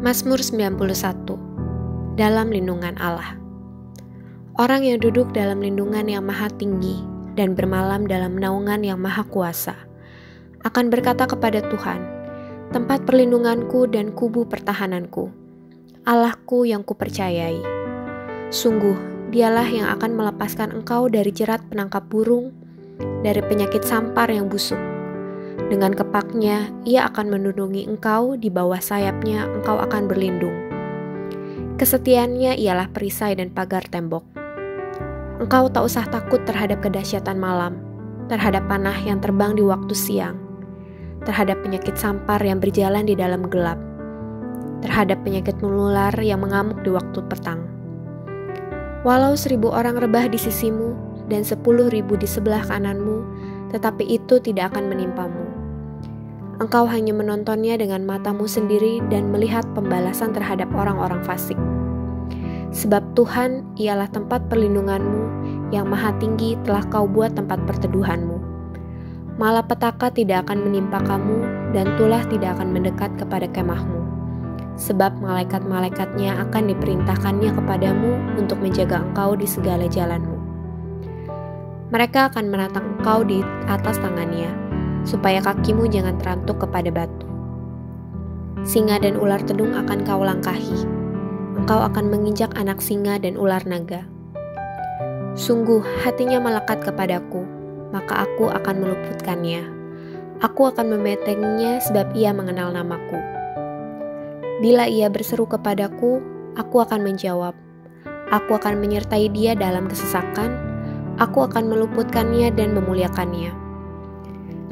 Mazmur 91. Dalam lindungan Allah. Orang yang duduk dalam lindungan yang maha tinggi dan bermalam dalam naungan yang maha kuasa akan berkata kepada Tuhan, tempat perlindunganku dan kubu pertahananku, Allahku yang kupercayai. Sungguh, dialah yang akan melepaskan engkau dari jerat penangkap burung, dari penyakit sampar yang busuk. Dengan kepaknya, ia akan melindungi engkau, di bawah sayapnya engkau akan berlindung. Kesetiaannya ialah perisai dan pagar tembok. Engkau tak usah takut terhadap kedahsyatan malam, terhadap panah yang terbang di waktu siang, terhadap penyakit sampar yang berjalan di dalam gelap, terhadap penyakit menular yang mengamuk di waktu petang. Walau 1.000 orang rebah di sisimu dan 10.000 di sebelah kananmu, tetapi itu tidak akan menimpamu. Engkau hanya menontonnya dengan matamu sendiri dan melihat pembalasan terhadap orang-orang fasik. Sebab Tuhan ialah tempat perlindunganmu, yang maha tinggi telah kau buat tempat perteduhanmu. Malapetaka tidak akan menimpa kamu, dan tulah tidak akan mendekat kepada kemahmu. Sebab malaikat-malaikatnya akan diperintahkannya kepadamu untuk menjaga engkau di segala jalanmu. Mereka akan menatang engkau di atas tangannya, supaya kakimu jangan terantuk kepada batu. Singa dan ular tedung akan kau langkahi. Engkau akan menginjak anak singa dan ular naga. Sungguh hatinya melekat kepadaku, maka aku akan meluputkannya. Aku akan membentenginya sebab ia mengenal namaku. Bila ia berseru kepadaku, aku akan menjawab. Aku akan menyertai dia dalam kesesakan. Aku akan meluputkannya dan memuliakannya.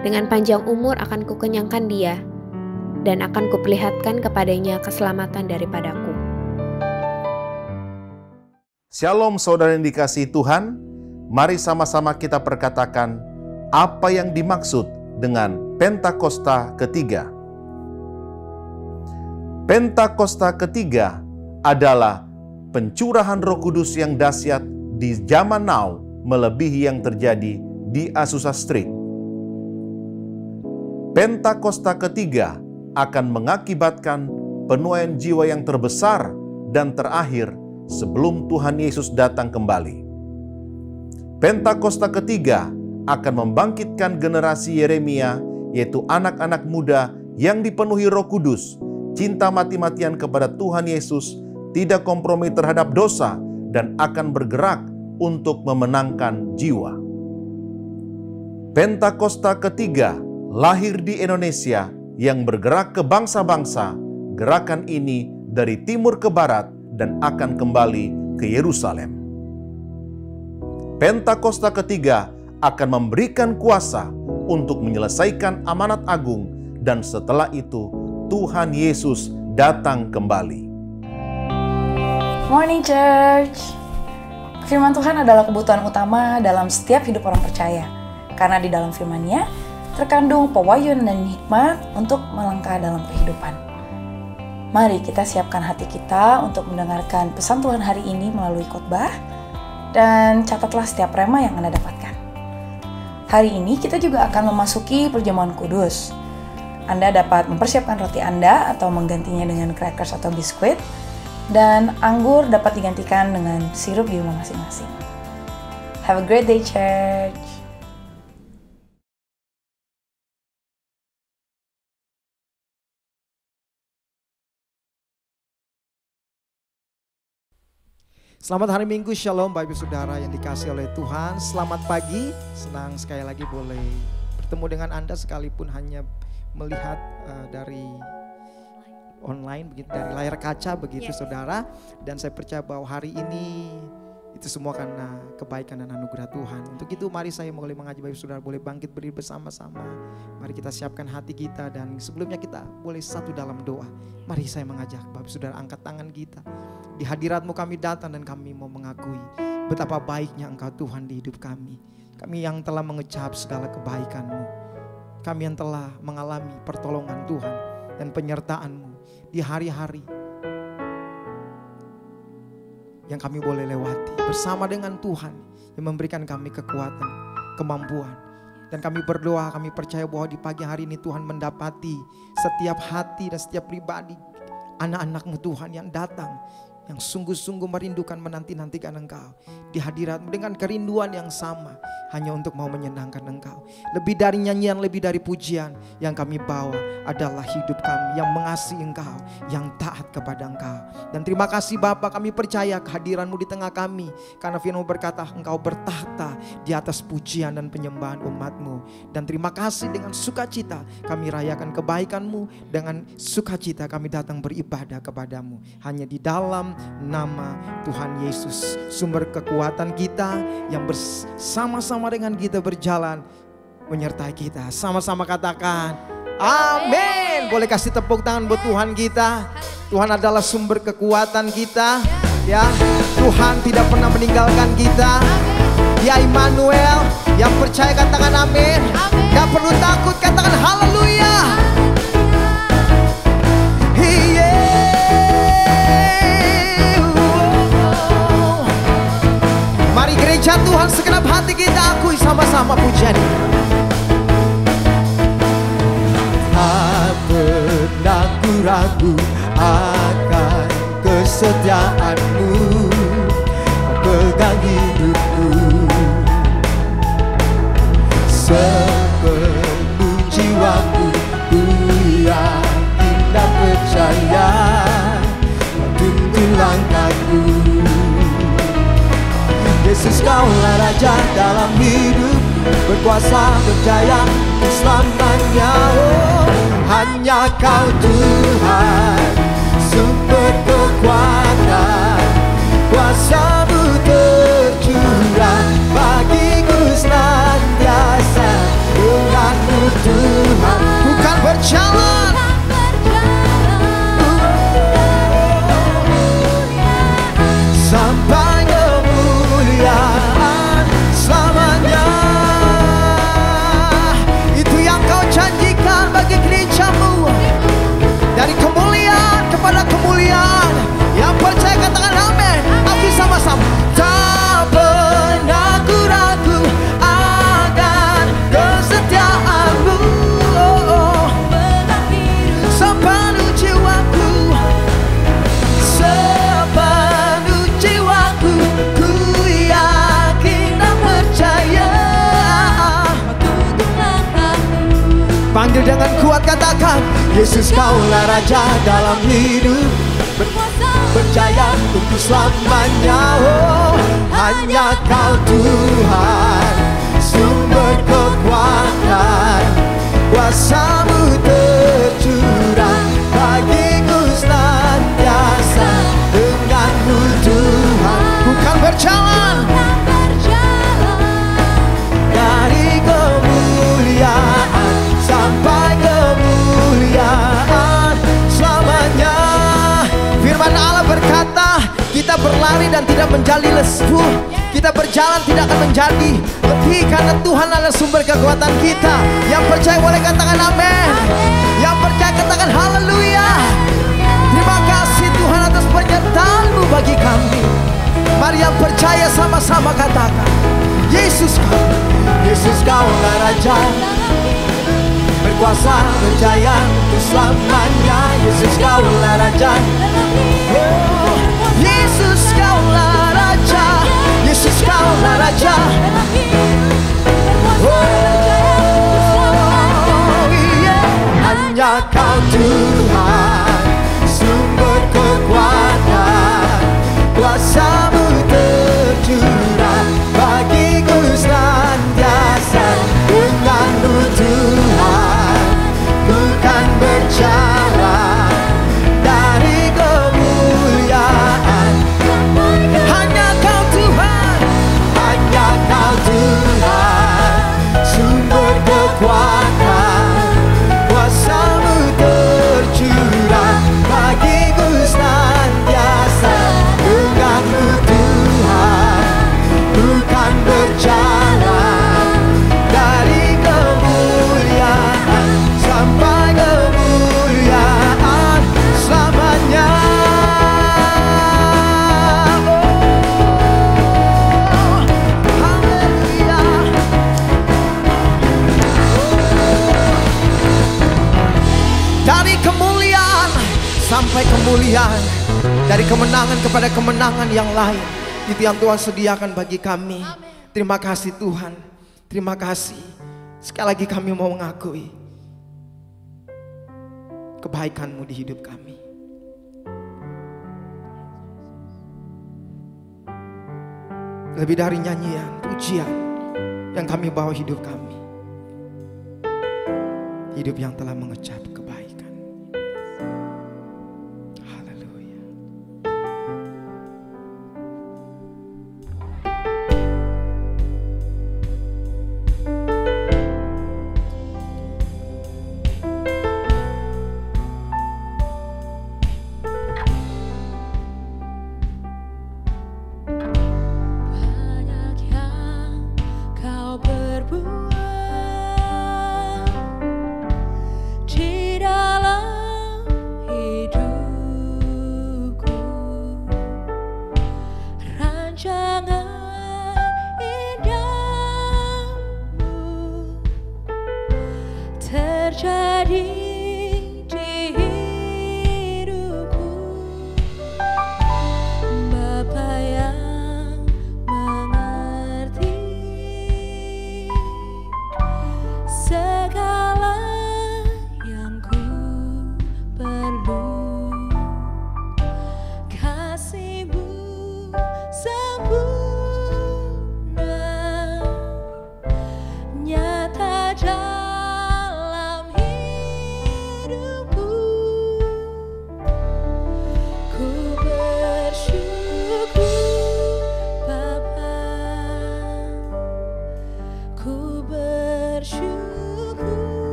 Dengan panjang umur akan kukenyangkan dia, dan akan kuperlihatkan kepadanya keselamatan daripadaku. Shalom saudara yang dikasihi Tuhan, mari sama-sama kita perkatakan apa yang dimaksud dengan Pentakosta ketiga. Pentakosta ketiga adalah pencurahan Roh Kudus yang dahsyat di zaman now melebihi yang terjadi di Azusa Street. Pentakosta ketiga akan mengakibatkan penuaian jiwa yang terbesar dan terakhir sebelum Tuhan Yesus datang kembali. Pentakosta ketiga akan membangkitkan generasi Yeremia, yaitu anak-anak muda yang dipenuhi Roh Kudus, cinta mati-matian kepada Tuhan Yesus, tidak kompromi terhadap dosa, dan akan bergerak untuk memenangkan jiwa. Pentakosta ketiga lahir di Indonesia yang bergerak ke bangsa-bangsa. Gerakan ini dari timur ke barat dan akan kembali ke Yerusalem. Pentakosta ketiga akan memberikan kuasa untuk menyelesaikan amanat agung, dan setelah itu Tuhan Yesus datang kembali. Morning Church. Firman Tuhan adalah kebutuhan utama dalam setiap hidup orang percaya. Karena di dalam firman-Nya terkandung pewahyuan dan hikmat untuk melangkah dalam kehidupan. Mari kita siapkan hati kita untuk mendengarkan pesan Tuhan hari ini melalui khotbah, dan catatlah setiap rema yang Anda dapatkan. Hari ini kita juga akan memasuki perjamuan kudus. Anda dapat mempersiapkan roti Anda atau menggantinya dengan crackers atau biskuit, dan anggur dapat digantikan dengan sirup di rumah masing-masing. Have a great day, church! Selamat hari Minggu, Shalom Bapak Ibu Saudara yang dikasihi oleh Tuhan. Selamat pagi, senang sekali lagi boleh bertemu dengan Anda sekalipun hanya melihat dari online, begitu, dari layar kaca begitu Saudara. Dan saya percaya bahwa hari ini itu semua karena kebaikan dan anugerah Tuhan. Untuk itu mari saya boleh mengajak Bapak Ibu Saudara boleh bangkit berdiri bersama-sama. Mari kita siapkan hati kita, dan sebelumnya kita boleh satu dalam doa. Mari saya mengajak Bapak Ibu Saudara angkat tangan kita. Di hadirat-Mu kami datang dan kami mau mengakui betapa baiknya Engkau Tuhan di hidup kami. Kami yang telah mengecap segala kebaikan-Mu. Kami yang telah mengalami pertolongan Tuhan dan penyertaan-Mu di hari-hari yang kami boleh lewati bersama dengan Tuhan yang memberikan kami kekuatan, kemampuan. Dan kami berdoa, kami percaya bahwa di pagi hari ini Tuhan mendapati setiap hati dan setiap pribadi anak-anak-Mu Tuhan yang datang, yang sungguh-sungguh merindukan menanti-nantikan Engkau di hadirat-Mu dengan kerinduan yang sama, hanya untuk mau menyenangkan Engkau. Lebih dari nyanyian, lebih dari pujian, yang kami bawa adalah hidup kami yang mengasihi Engkau, yang taat kepada Engkau. Dan terima kasih Bapa, kami percaya kehadiran-Mu di tengah kami, karena firman-Mu berkata Engkau bertahta di atas pujian dan penyembahan umat-Mu. Dan terima kasih dengan sukacita kami rayakan kebaikan-Mu, dengan sukacita kami datang beribadah kepada-Mu. Hanya di dalam nama Tuhan Yesus, sumber kekuatan kita yang bersama-sama dengan kita berjalan menyertai kita. Sama-sama katakan amin. Boleh kasih tepuk tangan buat Tuhan kita. Tuhan adalah sumber kekuatan kita, ya. Tuhan tidak pernah meninggalkan kita. Dia Immanuel. Yang percaya katakan amin. Gak perlu takut, katakan haleluya. Mari gereja Tuhan segenap hati kita akui sama-sama pujian. Tak pernah ku ragu akan kesetiaan-Mu, pegang hidupku sepenuh jiwaku. Ku yakin dan percaya, tuntun langkahku. Yesus, Kaulah Raja dalam hidup, berkuasa berjaya selamanya. Oh, hanya Kau Tuhan, sumber kekuatan, kuasa-Mu tercurah bagiku senantiasa. Dengan-Mu Tuhan, bukan berjalan, sampai kemuliaan selamanya. Itu yang Kau janjikan bagi gereja-Mu. Dari kemuliaan kepada kemuliaan. Yang percaya katakan amin. Akui sama-sama. Tak pernah ku ragu akan kesetiaan-Mu, sepenuh jiwaku, sepenuh jiwaku. Ku yakin dan percaya. Panggil dengan kuat, katakan Yesus, Kaulah Raja dalam hidup, berjaya untuk selamanya. Oh, hanya Kau Tuhan, sumber kekuatan, kuasa-Mu tercurah bagiku senantiasa. Dengan-Mu Tuhan, bukan berjalan, dari kemuliaan sampai kemuliaan selamanya. Firman Allah berkata, kita berlari dan tidak menjadi lesu, kita berjalan tidak akan menjadi letih, karena Tuhan adalah sumber kekuatan kita. Yang percaya boleh katakan amin. Yang percaya katakan haleluya. Terima kasih Tuhan atas penyertaan-Mu bagi kami. Mari yang percaya sama-sama katakan Yesus, Yesus, Kaulah Raja, berkuasa berjaya untuk selamanya. Yesus, Kaulah Raja. Oh, Yesus, Kaulah Raja. Yesus, Kaulah Raja. Oh, yeah. Hanya Kau Tuhan, sumber kekuatan, kuasa-Mu tercurah bagiku senantiasa. Dengan-Mu Tuhan, bukan berjalan, dari kemuliaan. Hanya Kau Tuhan, hanya Kau Tuhan, sumber kekuatan, kuasa-Mu tercurah kemuliaan, dari kemenangan kepada kemenangan yang lain. Itu yang Tuhan sediakan bagi kami. Terima kasih Tuhan. Terima kasih. Sekali lagi kami mau mengakui kebaikan-Mu di hidup kami. Lebih dari nyanyian, pujian yang kami bawa hidup kami. Hidup yang telah mengecap kebaikan. Haleluya.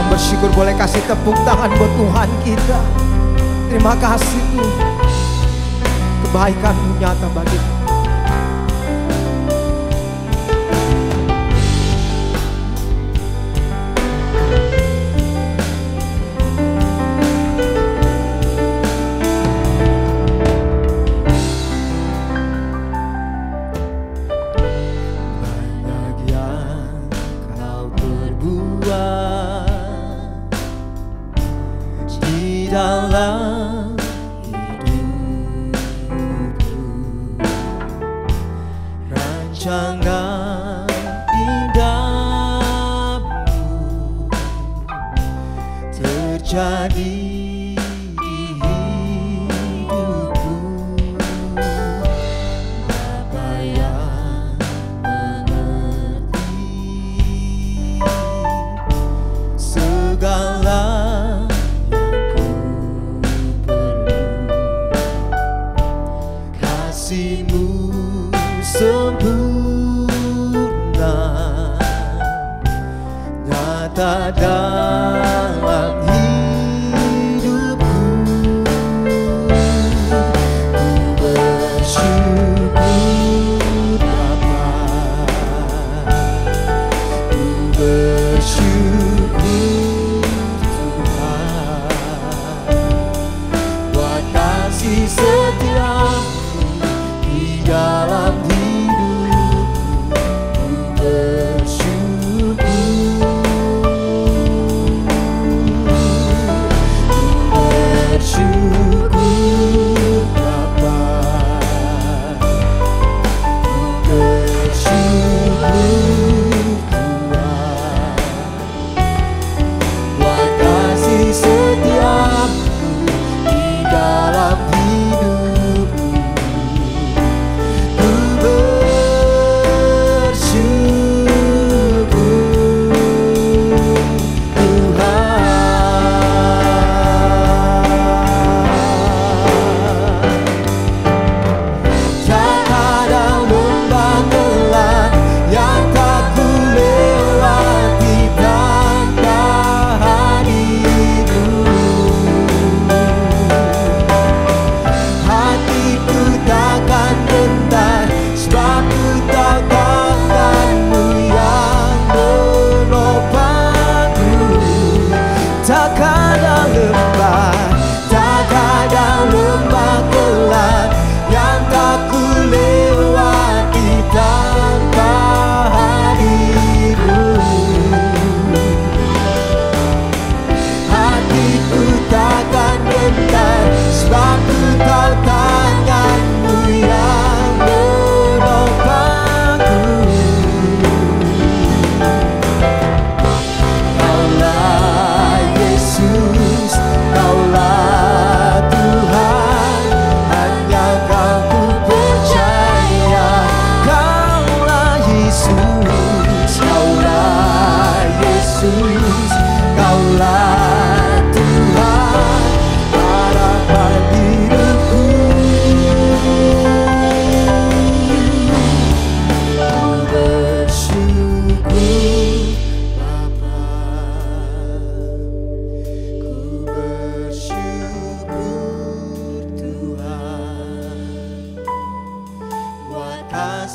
Bersyukur, boleh kasih tepuk tangan buat Tuhan kita. Terima kasih Tuhan, kebaikan-Mu nyata bagi kami. Dalam hidupku, rancangan indahmu terjadi di hidupku. Bapa yang mengerti segala kasih-Mu sempurna, nyata dalam hidupku. Ku bersyukur Bapa, ku bersyukur Tuhan, buat kasih setia-Mu dalam hidupku. Ku bersyukur,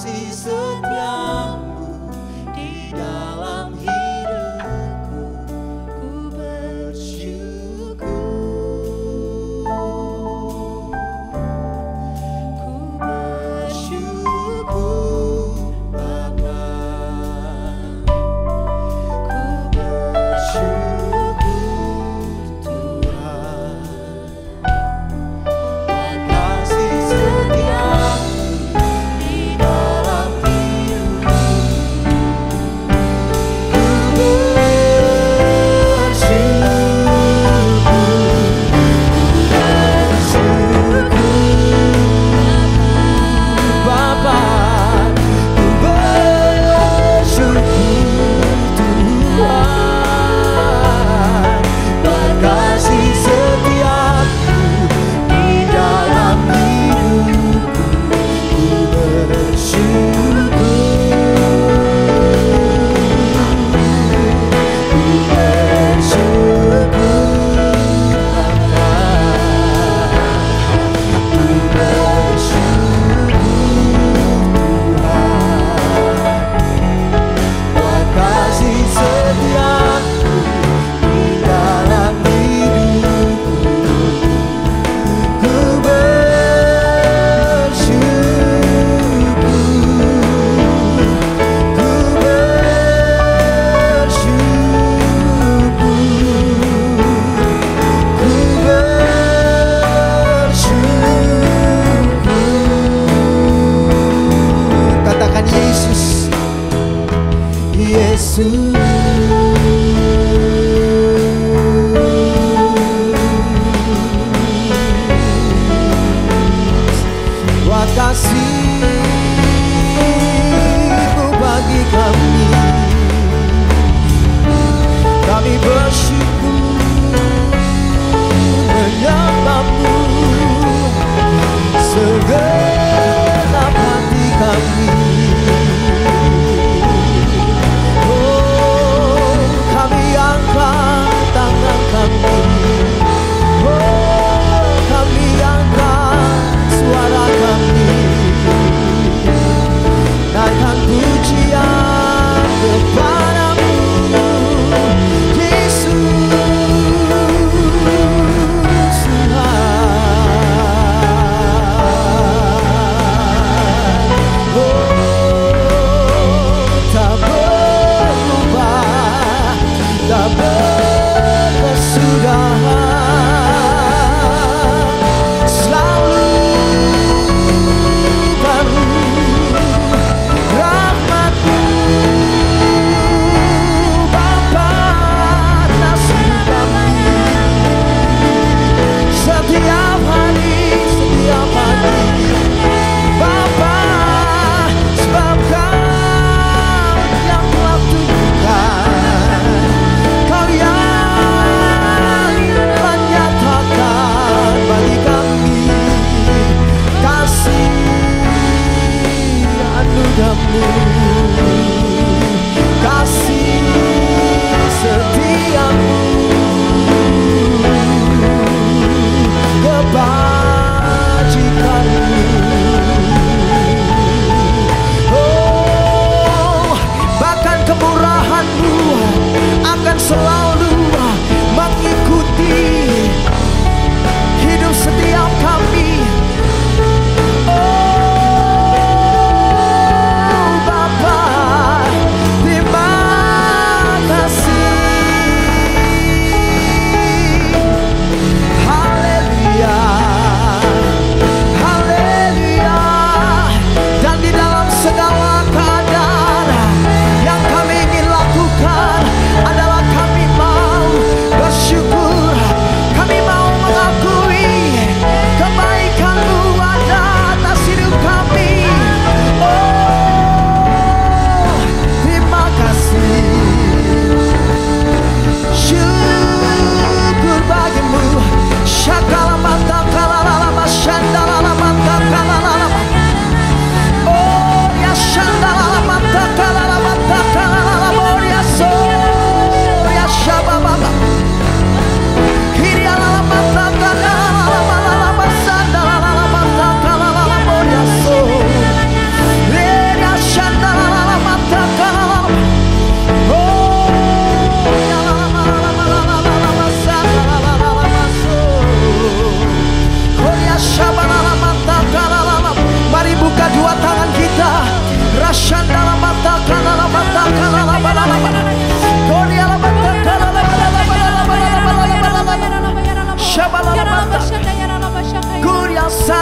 kasih setiamu di dalam hidupku, ku bersyukur. Ku bersyukur Bapa, ku bersyukur Tuhan. Kasih setiamu di dalam hidupku, ku bersyukur Bapa, ku bersyukur Tuhan. Kasih setiamu di dalam hidupku, ku bersyukur. Ku bersyukur Bapa, ku bersyukur Tuhan. Buat kasih setiamu di dalam hidupku, ku bersyukur. Ku bersyukur. Katakan Yesus, Yesus. Buat kasih-Mu bagi kami, kami bersyukur menyembah-Mu segenap hati kami. Oh, kami angkat tangan kami. Oh, kami angkat suara kami, naikkan pujian kepada-Mu, Yesus Tuhan. Oh, tak berubah, tak berkesudahan, selalu baru rahmat-Mu Bapa. Kasih kami setiap hari Bapa, sebab Kau yang telah Tuhan, Kau yang menyatakan bagi kami kasih anugerah-Mu, kasih setia-Mu, kebajikan-Mu. Oh, bahkan kemurahan-Mu akan selalu mengikuti hidup setiap kami. Oh, Bapa,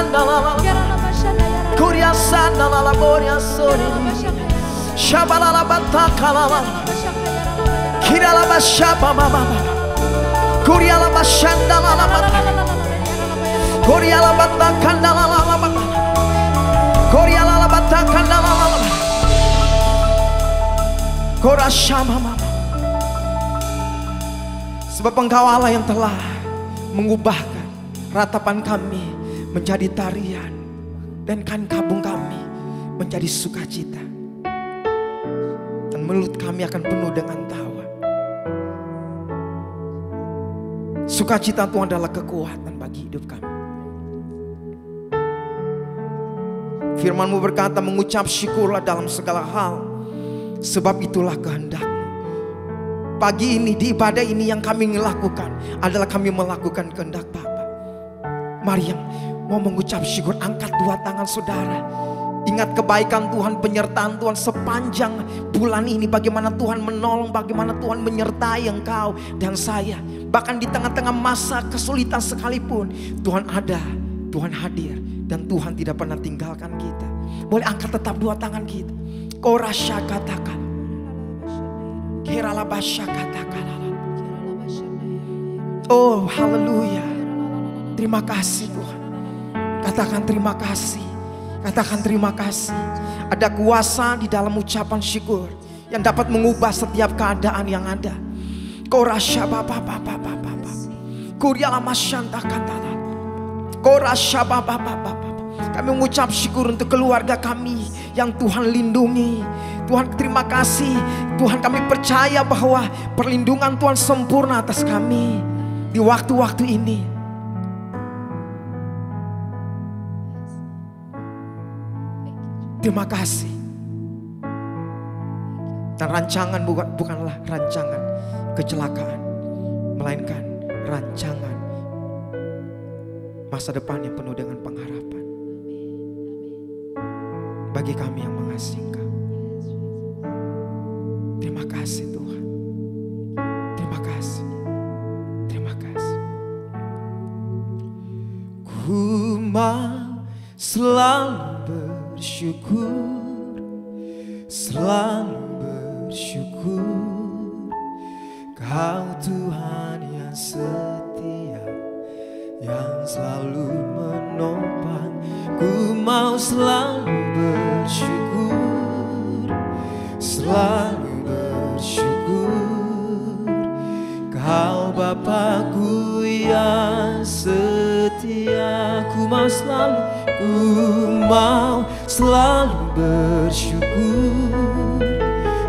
sandalala. Kuria sandalala boria sore. Shabalala batakalala. Kirala bashaba mama. Kuria la bashandalala. Kuria la batakandalala. Kuria la batakandalala. Kora shama mama. Sebab Engkau Allah yang telah mengubahkan ratapan kami menjadi tarian dan kain kabung kami menjadi sukacita. Dan mulut kami akan penuh dengan tawa. Sukacita Tuhan adalah kekuatan bagi hidup kami. Firman-Mu berkata, mengucap syukurlah dalam segala hal, sebab itulah kehendak. Pagi ini di ibadah ini yang kami lakukan adalah kami melakukan kehendak Bapa. Mari yang mau mengucap syukur, angkat dua tangan saudara. Ingat kebaikan Tuhan, penyertaan Tuhan sepanjang bulan ini. Bagaimana Tuhan menolong, bagaimana Tuhan menyertai engkau dan saya. Bahkan di tengah-tengah masa kesulitan sekalipun, Tuhan ada, Tuhan hadir, dan Tuhan tidak pernah tinggalkan kita. Boleh angkat tetap dua tangan kita. Korasya katakan. Oh haleluya. Terima kasih Tuhan. Katakan terima kasih. Katakan terima kasih. Ada kuasa di dalam ucapan syukur yang dapat mengubah setiap keadaan yang ada. Korasya bapa. Kuriala masyanta kantala. Korasya bapa. Kami mengucap syukur untuk keluarga kami yang Tuhan lindungi. Tuhan terima kasih. Tuhan kami percaya bahwa perlindungan Tuhan sempurna atas kami di waktu-waktu ini. Terima kasih. Dan rancangan bukanlah rancangan kecelakaan, melainkan rancangan masa depan yang penuh dengan pengharapan bagi kami yang mengasihi Engkau. Terima kasih Tuhan. Terima kasih. Terima kasih. Ku mau selalu bersyukur, selalu bersyukur. Kau Tuhan yang setia, yang selalu menopang. Ku mau selalu bersyukur, selalu bersyukur. Kau Bapa-Ku yang setia. Ku mau selalu bersyukur,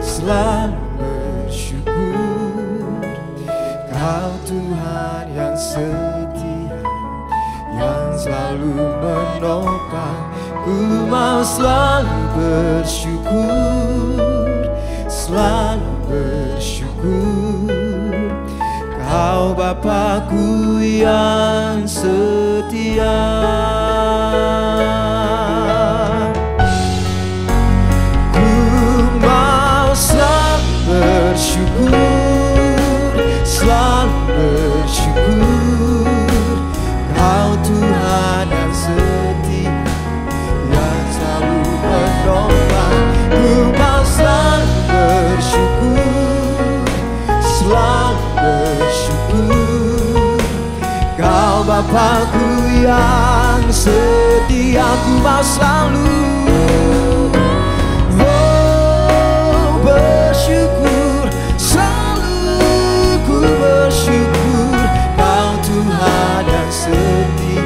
selalu bersyukur. Kau Tuhan yang setia, yang selalu menopang. Ku mau selalu bersyukur, selalu bersyukur. Kau Bapa-Ku yang setia. Ku mau selalu bersyukur, selalu bersyukur. Kau Tuhan yang setia, yang selalu menopang. Ku mau selalu bersyukur, selalu bersyukur. Kau Bapa-Ku yang setia. Ku mau selalu bersyukur, selalu ku bersyukur. Kau Tuhan yang setia,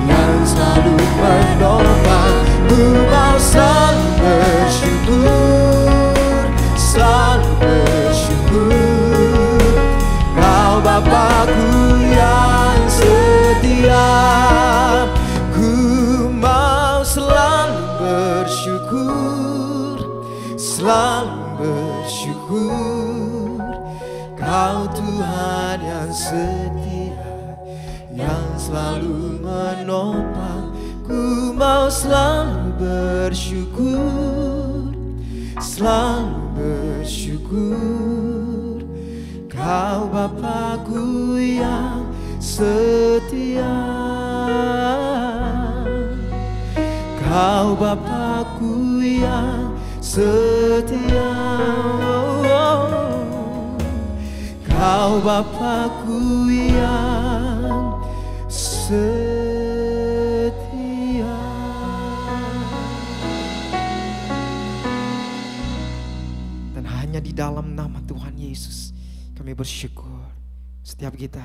yang selalu menopang. Ku mau selalu bersyukur, selalu bersyukur. Kau Bapa-Ku yang setia. Ku mau selalu bersyukur, selalu bersyukur. Kau Tuhan yang setia, yang selalu menopang. Ku mau selalu bersyukur, selalu bersyukur. Kau Bapa-Ku yang setia. Kau Bapa-Ku yang setia, Kau Bapa-Ku yang setia. Dan hanya di dalam nama Tuhan Yesus kami bersyukur. Setiap kita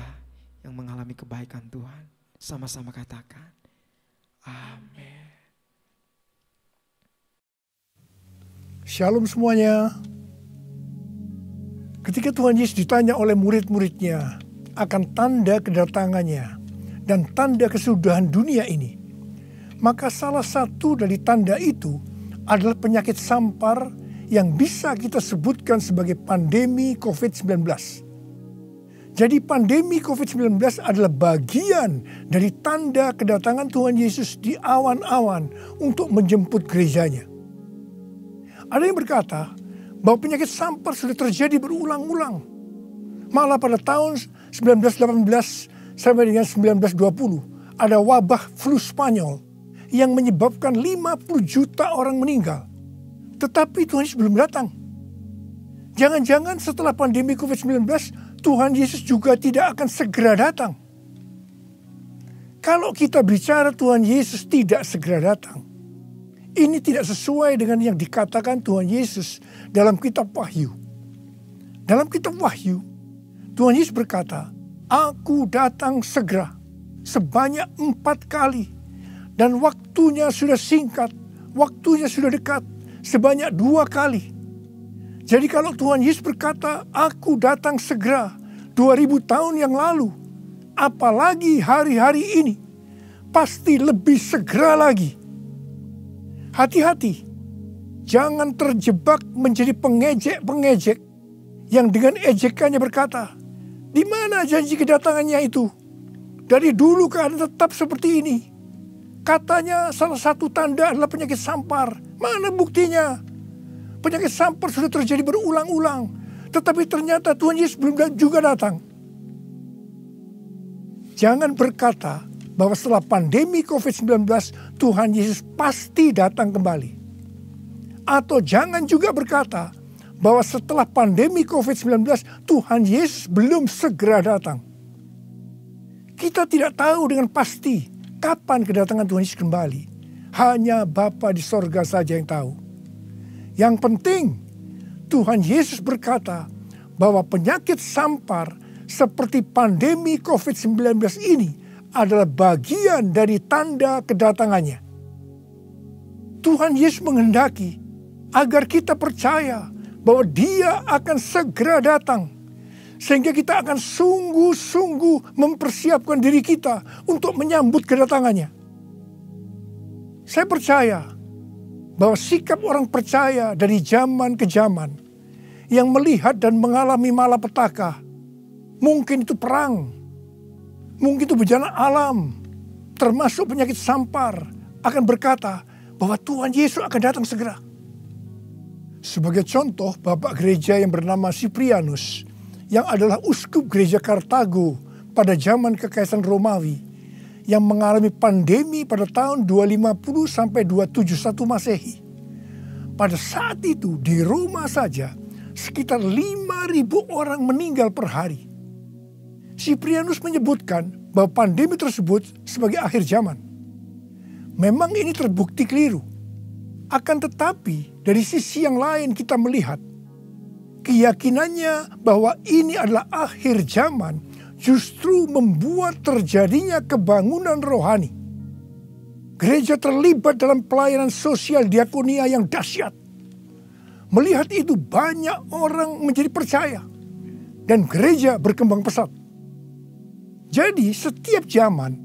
yang mengalami kebaikan Tuhan, sama-sama katakan amin. Shalom semuanya. Ketika Tuhan Yesus ditanya oleh murid-muridnya akan tanda kedatangannya dan tanda kesudahan dunia ini, maka salah satu dari tanda itu adalah penyakit sampar yang bisa kita sebutkan sebagai pandemi COVID-19. Jadi pandemi COVID-19 adalah bagian dari tanda kedatangan Tuhan Yesus di awan-awan untuk menjemput gerejanya. Ada yang berkata bahwa penyakit sampar sudah terjadi berulang-ulang. Malah pada tahun 1918 sampai dengan 1920 ada wabah flu Spanyol yang menyebabkan 50 juta orang meninggal. Tetapi Tuhan Yesus belum datang. Jangan-jangan setelah pandemi COVID-19 Tuhan Yesus juga tidak akan segera datang. Kalau kita bicara Tuhan Yesus tidak segera datang, ini tidak sesuai dengan yang dikatakan Tuhan Yesus dalam kitab Wahyu. Dalam kitab Wahyu, Tuhan Yesus berkata, "Aku datang segera," sebanyak 4 kali. Dan waktunya sudah singkat, waktunya sudah dekat, sebanyak 2 kali. Jadi kalau Tuhan Yesus berkata, "Aku datang segera," 2000 tahun yang lalu, apalagi hari-hari ini, pasti lebih segera lagi. Hati-hati, jangan terjebak menjadi pengejek-pengejek yang dengan ejekannya berkata, "Di mana janji kedatangannya itu? Dari dulu keadaan tetap seperti ini. Katanya salah satu tanda adalah penyakit sampar. Mana buktinya? Penyakit sampar sudah terjadi berulang-ulang. Tetapi ternyata Tuhan Yesus belum juga datang." Jangan berkata bahwa setelah pandemi COVID-19 Tuhan Yesus pasti datang kembali. Atau jangan juga berkata bahwa setelah pandemi COVID-19 Tuhan Yesus belum segera datang. Kita tidak tahu dengan pasti kapan kedatangan Tuhan Yesus kembali. Hanya Bapa di sorga saja yang tahu. Yang penting Tuhan Yesus berkata bahwa penyakit sampar seperti pandemi COVID-19 ini adalah bagian dari tanda kedatangannya. Tuhan Yesus menghendaki agar kita percaya bahwa Dia akan segera datang. Sehingga kita akan sungguh-sungguh mempersiapkan diri kita untuk menyambut kedatangannya. Saya percaya bahwa sikap orang percaya dari zaman ke zaman yang melihat dan mengalami malapetaka, mungkin itu perang, mungkin itu bencana alam, termasuk penyakit sampar, akan berkata bahwa Tuhan Yesus akan datang segera. Sebagai contoh, Bapak Gereja yang bernama Cyprianus, yang adalah uskup gereja Kartago pada zaman Kekaisaran Romawi, yang mengalami pandemi pada tahun 250 sampai 271 Masehi. Pada saat itu di Roma saja sekitar 5.000 orang meninggal per hari. Cyprianus menyebutkan bahwa pandemi tersebut sebagai akhir zaman. Memang ini terbukti keliru. Akan tetapi dari sisi yang lain kita melihat keyakinannya bahwa ini adalah akhir zaman justru membuat terjadinya kebangunan rohani. Gereja terlibat dalam pelayanan sosial diakonia yang dahsyat. Melihat itu banyak orang menjadi percaya dan gereja berkembang pesat. Jadi setiap zaman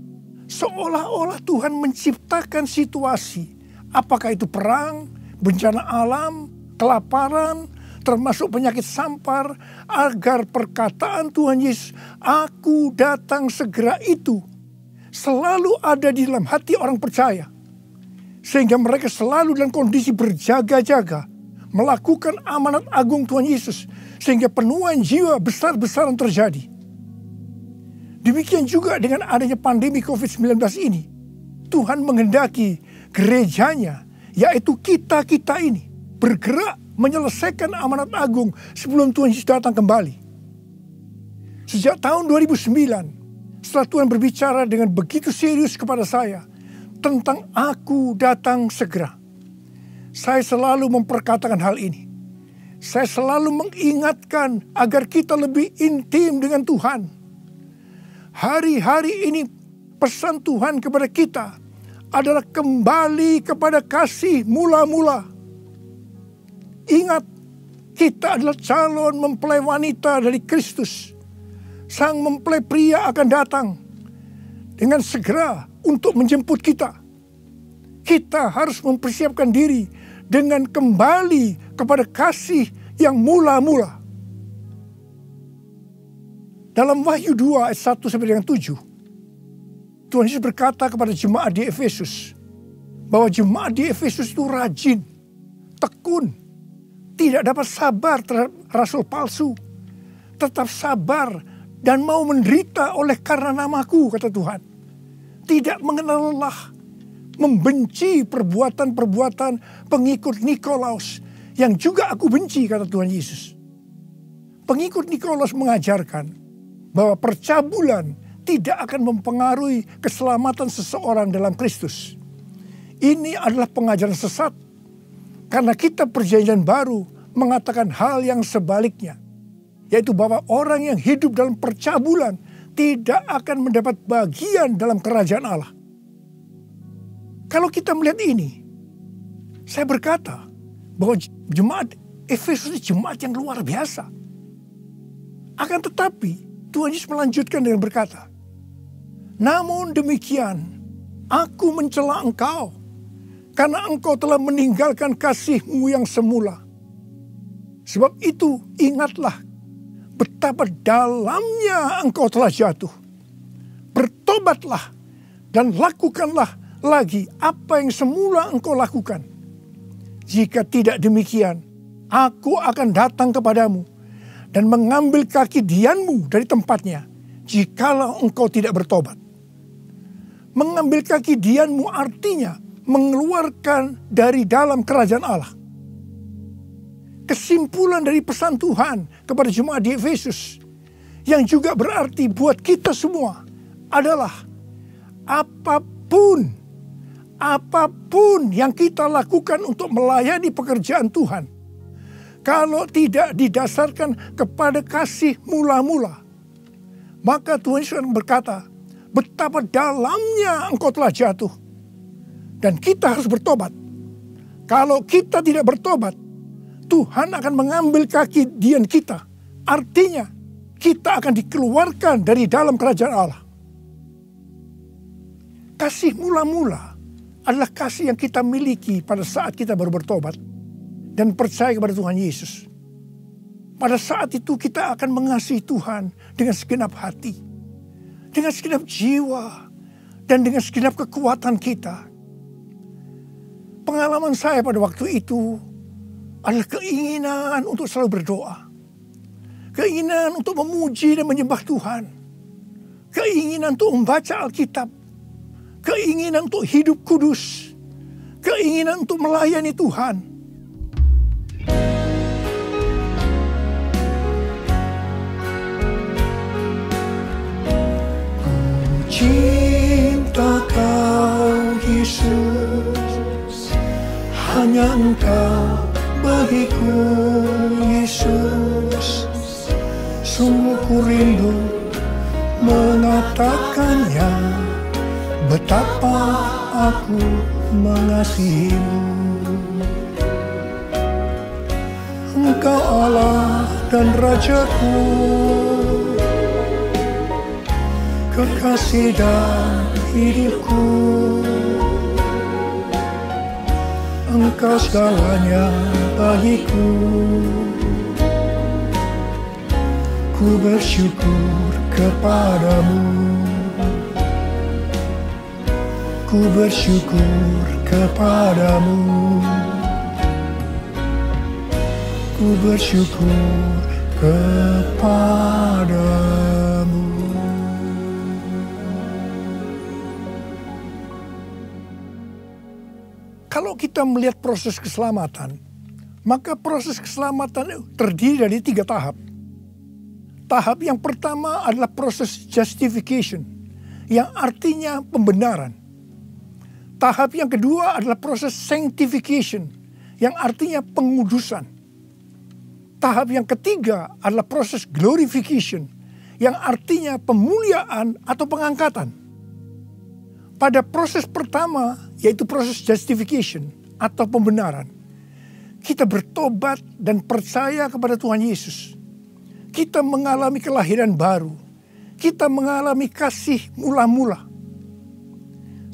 seolah-olah Tuhan menciptakan situasi, apakah itu perang, bencana alam, kelaparan, termasuk penyakit sampar, agar perkataan Tuhan Yesus, "Aku datang segera" itu selalu ada di dalam hati orang percaya. Sehingga mereka selalu dalam kondisi berjaga-jaga, melakukan amanat agung Tuhan Yesus, sehingga penuaian jiwa besar-besaran terjadi. Demikian juga dengan adanya pandemi COVID-19 ini, Tuhan menghendaki gerejanya yaitu kita-kita ini, bergerak menyelesaikan amanat agung sebelum Tuhan Yesus datang kembali. Sejak tahun 2009, setelah Tuhan berbicara dengan begitu serius kepada saya tentang aku datang segera, saya selalu memperkatakan hal ini. Saya selalu mengingatkan agar kita lebih intim dengan Tuhan. Hari-hari ini pesan Tuhan kepada kita adalah kembali kepada kasih mula-mula. Ingat, kita adalah calon mempelai wanita dari Kristus. Sang mempelai pria akan datang dengan segera untuk menjemput kita. Kita harus mempersiapkan diri dengan kembali kepada kasih yang mula-mula. Dalam Wahyu 2 ayat 1 sampai dengan 7, Tuhan Yesus berkata kepada jemaat di Efesus bahwa jemaat di Efesus itu rajin, tekun, tidak dapat sabar terhadap rasul palsu, tetap sabar dan mau menderita oleh karena namaku, kata Tuhan. Tidak mengenal lelah, membenci perbuatan-perbuatan pengikut Nikolaus yang juga aku benci, kata Tuhan Yesus. Pengikut Nikolaus mengajarkan bahwa percabulan tidak akan mempengaruhi keselamatan seseorang dalam Kristus. Ini adalah pengajaran sesat, karena kitab Perjanjian Baru mengatakan hal yang sebaliknya, yaitu bahwa orang yang hidup dalam percabulan tidak akan mendapat bagian dalam kerajaan Allah. Kalau kita melihat ini, saya berkata bahwa jemaat Efesus ini jemaat yang luar biasa. Akan tetapi Tuhan Yesus melanjutkan dengan berkata, namun demikian aku mencela engkau, karena engkau telah meninggalkan kasihmu yang semula. Sebab itu ingatlah betapa dalamnya engkau telah jatuh. Bertobatlah dan lakukanlah lagi apa yang semula engkau lakukan. Jika tidak demikian, aku akan datang kepadamu dan mengambil kaki dianmu dari tempatnya, jikalau engkau tidak bertobat. Mengambil kaki dianmu artinya mengeluarkan dari dalam kerajaan Allah. Kesimpulan dari pesan Tuhan kepada jemaat di Efesus, yang juga berarti buat kita semua, adalah apapun yang kita lakukan untuk melayani pekerjaan Tuhan, kalau tidak didasarkan kepada kasih mula-mula, maka Tuhan Yesus berkata, betapa dalamnya engkau telah jatuh. Dan kita harus bertobat. Kalau kita tidak bertobat, Tuhan akan mengambil kaki dian kita. Artinya, kita akan dikeluarkan dari dalam kerajaan Allah. Kasih mula-mula adalah kasih yang kita miliki pada saat kita baru bertobat dan percaya kepada Tuhan Yesus. Pada saat itu kita akan mengasihi Tuhan dengan segenap hati, dengan segenap jiwa, dan dengan segenap kekuatan kita. Pengalaman saya pada waktu itu adalah keinginan untuk selalu berdoa. Keinginan untuk memuji dan menyembah Tuhan. Keinginan untuk membaca Alkitab. Keinginan untuk hidup kudus. Keinginan untuk melayani Tuhan. Ku cinta Kau Yesus, hanya Engkau bagiku Yesus. Sungguh ku rindu mengatakannya, betapa aku mengasihimu. Engkau Allah dan Rajaku, kekasih dan hidupku. Engkau segalanya bagiku. Ku bersyukur kepadamu. Ku bersyukur kepadamu. Ku bersyukur kepadamu. Kalau Kalau kita melihat proses keselamatan, maka proses keselamatan terdiri dari 3 tahap. Tahap yang pertama adalah proses justification, yang artinya pembenaran. Tahap yang kedua adalah proses sanctification, yang artinya pengudusan. Tahap yang ketiga adalah proses glorification, yang artinya pemuliaan atau pengangkatan. Pada proses pertama, yaitu proses justification atau pembenaran, kita bertobat dan percaya kepada Tuhan Yesus. Kita mengalami kelahiran baru. Kita mengalami kasih mula-mula.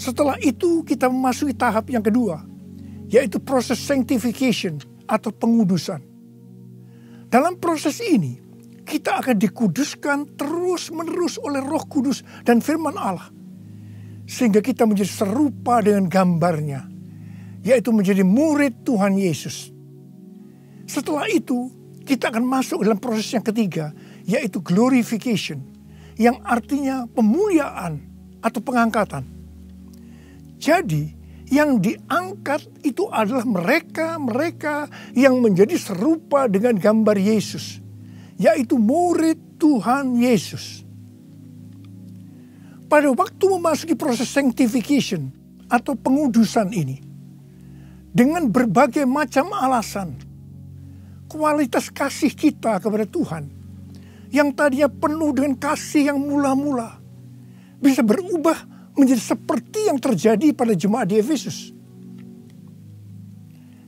Setelah itu kita memasuki tahap yang kedua, yaitu proses sanctification atau pengudusan. Dalam proses ini, kita akan dikuduskan terus-menerus oleh Roh Kudus dan firman Allah. Sehingga kita menjadi serupa dengan gambarnya, yaitu menjadi murid Tuhan Yesus. Setelah itu, kita akan masuk dalam proses yang ketiga, yaitu glorification, yang artinya pemuliaan atau pengangkatan. Jadi, yang diangkat itu adalah mereka yang menjadi serupa dengan gambar Yesus, yaitu murid Tuhan Yesus. Pada waktu memasuki proses sanctification atau pengudusan ini, dengan berbagai macam alasan, kualitas kasih kita kepada Tuhan yang tadinya penuh dengan kasih yang mula-mula bisa berubah menjadi seperti yang terjadi pada jemaat di Efesus.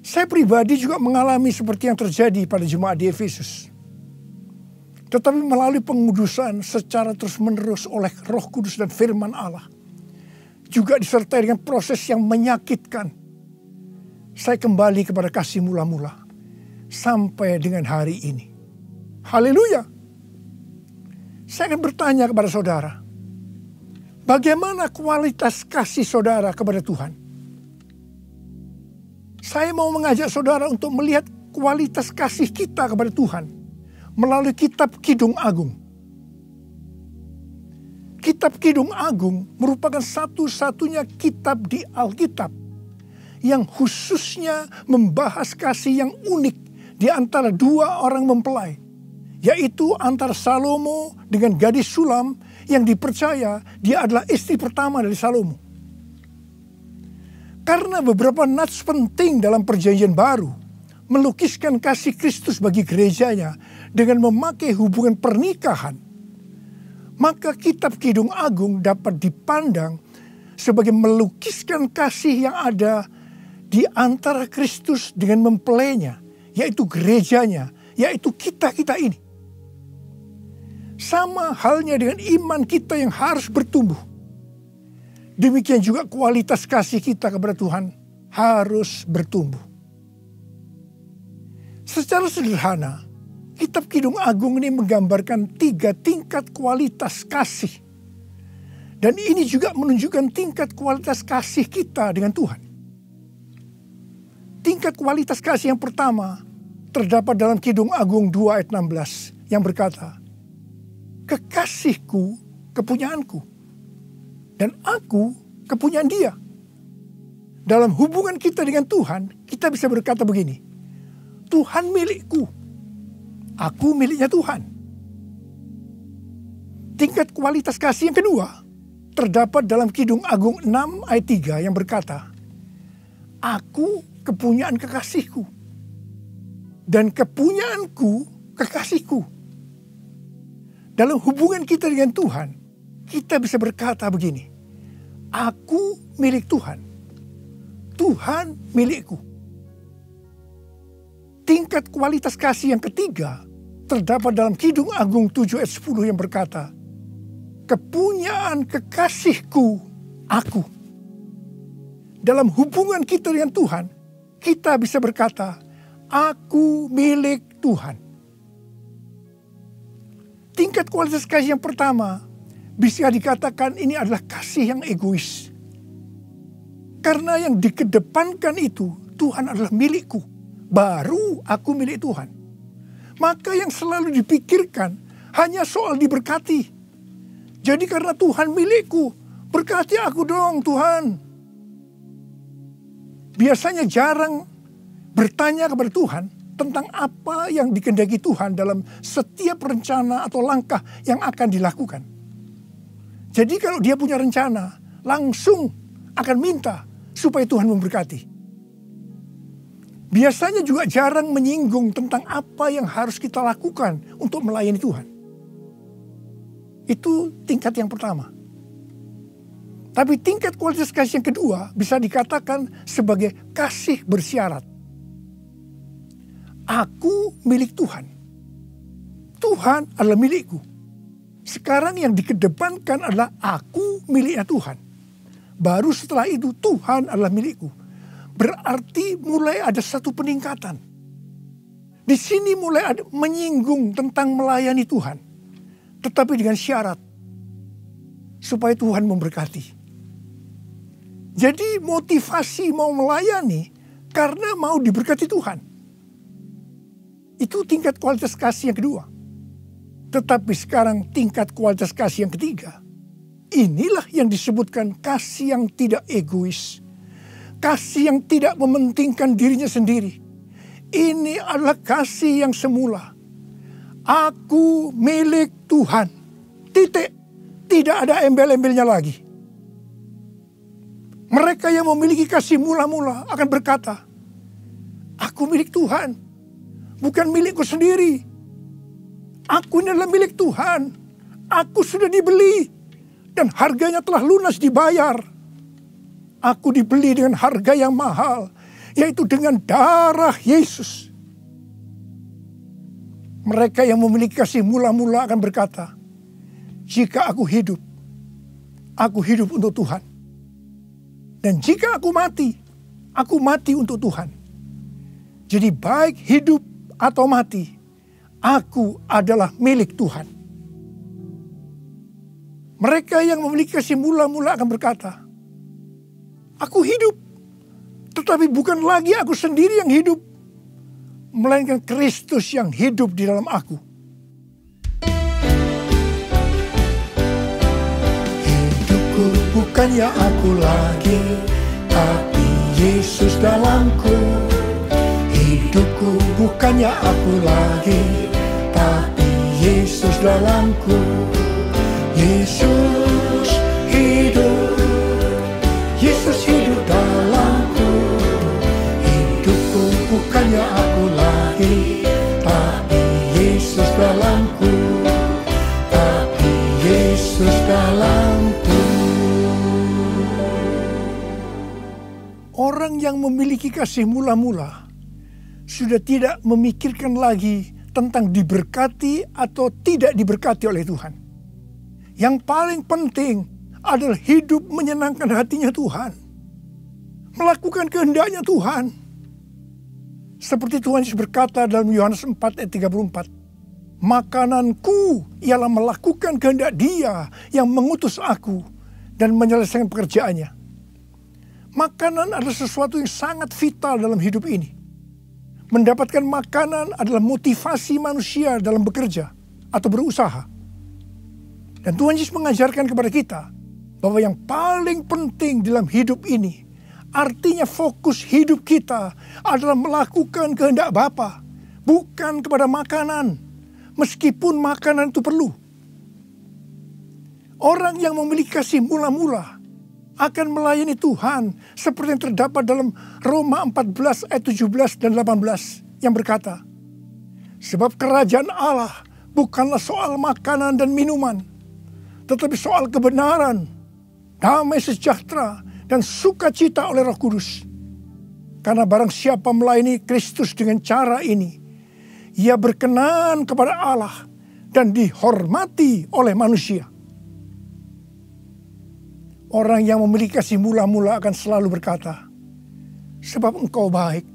Saya pribadi juga mengalami seperti yang terjadi pada jemaat di Efesus. Tetapi melalui pengudusan secara terus-menerus oleh Roh Kudus dan firman Allah, juga disertai dengan proses yang menyakitkan, saya kembali kepada kasih mula-mula sampai dengan hari ini. Haleluya. Saya akan bertanya kepada saudara, bagaimana kualitas kasih saudara kepada Tuhan? Saya mau mengajak saudara untuk melihat kualitas kasih kita kepada Tuhan melalui kitab Kidung Agung. Kitab Kidung Agung merupakan satu-satunya kitab di Alkitab yang khususnya membahas kasih yang unik di antara 2 orang mempelai, yaitu antara Salomo dengan gadis Sulam yang dipercaya dia adalah istri pertama dari Salomo. Karena beberapa nats penting dalam Perjanjian Baru melukiskan kasih Kristus bagi gerejanya dengan memakai hubungan pernikahan, maka kitab Kidung Agung dapat dipandang sebagai melukiskan kasih yang ada di antara Kristus dengan mempelainya, yaitu gerejanya, yaitu kita-kita ini. Sama halnya dengan iman kita yang harus bertumbuh. Demikian juga kualitas kasih kita kepada Tuhan harus bertumbuh. Secara sederhana, kitab Kidung Agung ini menggambarkan 3 tingkat kualitas kasih. Dan ini juga menunjukkan tingkat kualitas kasih kita dengan Tuhan. Tingkat kualitas kasih yang pertama terdapat dalam Kidung Agung 2 ayat 16 yang berkata, "Kekasihku kepunyaanku, dan aku kepunyaan dia." Dalam hubungan kita dengan Tuhan, kita bisa berkata begini, Tuhan milikku, aku miliknya Tuhan. Tingkat kualitas kasih yang kedua terdapat dalam Kidung Agung 6 ayat 3 yang berkata, "Aku kepunyaan kekasihku, dan kepunyaanku kekasihku." Dalam hubungan kita dengan Tuhan, kita bisa berkata begini, aku milik Tuhan, Tuhan milikku. Tingkat kualitas kasih yang ketiga terdapat dalam Kidung Agung 7 ayat 10 yang berkata, "Kepunyaan kekasihku aku." Dalam hubungan kita dengan Tuhan, kita bisa berkata, aku milik Tuhan. Tingkat kualitas kasih yang pertama bisa dikatakan ini adalah kasih yang egois. Karena yang dikedepankan itu, Tuhan adalah milikku, baru aku milik Tuhan. Maka yang selalu dipikirkan hanya soal diberkati. Jadi karena Tuhan milikku, berkati aku dong Tuhan. biasanya jarang bertanya kepada Tuhan tentang apa yang dikehendaki Tuhan dalam setiap rencana atau langkah yang akan dilakukan. Jadi kalau dia punya rencana, langsung akan minta supaya Tuhan memberkati. Biasanya juga jarang menyinggung tentang apa yang harus kita lakukan untuk melayani Tuhan. Itu tingkat yang pertama. Tapi tingkat kualitas kasih yang kedua bisa dikatakan sebagai kasih bersyarat. Aku milik Tuhan. Tuhan adalah milikku. Sekarang yang dikedepankan adalah aku miliknya Tuhan. Baru setelah itu Tuhan adalah milikku. Berarti mulai ada satu peningkatan. Di sini mulai ada menyinggung tentang melayani Tuhan. Tetapi dengan syarat. Supaya Tuhan memberkati. Jadi motivasi mau melayani karena mau diberkati Tuhan. Itu tingkat kualitas kasih yang kedua. Tetapi sekarang tingkat kualitas kasih yang ketiga. Inilah yang disebutkan kasih yang tidak egois. Kasih yang tidak mementingkan dirinya sendiri. Ini adalah kasih yang semula. Aku milik Tuhan. Titik. Tidak ada embel-embelnya lagi. Mereka yang memiliki kasih mula-mula akan berkata, aku milik Tuhan. Bukan milikku sendiri. Aku ini adalah milik Tuhan. Aku sudah dibeli. Dan harganya telah lunas dibayar. Aku dibeli dengan harga yang mahal. Yaitu dengan darah Yesus. Mereka yang memiliki kasih mula-mula akan berkata, jika aku hidup untuk Tuhan. Dan jika aku mati untuk Tuhan. Jadi baik hidup atau mati, aku adalah milik Tuhan. Mereka yang memiliki kasih mula-mula akan berkata, aku hidup, tetapi bukan lagi aku sendiri yang hidup, melainkan Kristus yang hidup di dalam aku. Hidupku bukannya aku lagi, tapi Yesus dalamku. Hidupku bukannya aku lagi, tapi Yesus dalamku. Yesus hidup, Yesus hidup dalamku. Hidupku bukannya aku lagi, tapi Yesus dalamku, tapi Yesus dalamku. Orang yang memiliki kasih mula-mula sudah tidak memikirkan lagi tentang diberkati atau tidak diberkati oleh Tuhan. Yang paling penting adalah hidup menyenangkan hatinya Tuhan. Melakukan kehendaknya Tuhan. Seperti Tuhan Yesus berkata dalam Yohanes 4 ayat 34. Makananku ialah melakukan kehendak Dia yang mengutus aku dan menyelesaikan pekerjaannya. Makanan adalah sesuatu yang sangat vital dalam hidup ini. Mendapatkan makanan adalah motivasi manusia dalam bekerja atau berusaha. Dan Tuhan Yesus mengajarkan kepada kita bahwa yang paling penting dalam hidup ini, artinya fokus hidup kita adalah melakukan kehendak Bapa, bukan kepada makanan, meskipun makanan itu perlu. Orang yang memiliki kasih mula-mula akan melayani Tuhan seperti yang terdapat dalam Roma 14 ayat 17 dan 18 yang berkata, sebab kerajaan Allah bukanlah soal makanan dan minuman, tetapi soal kebenaran, damai sejahtera, dan sukacita oleh Roh Kudus. Karena barang siapa melayani Kristus dengan cara ini, ia berkenan kepada Allah dan dihormati oleh manusia. Orang yang memiliki kasih mula-mula akan selalu berkata, sebab engkau baik,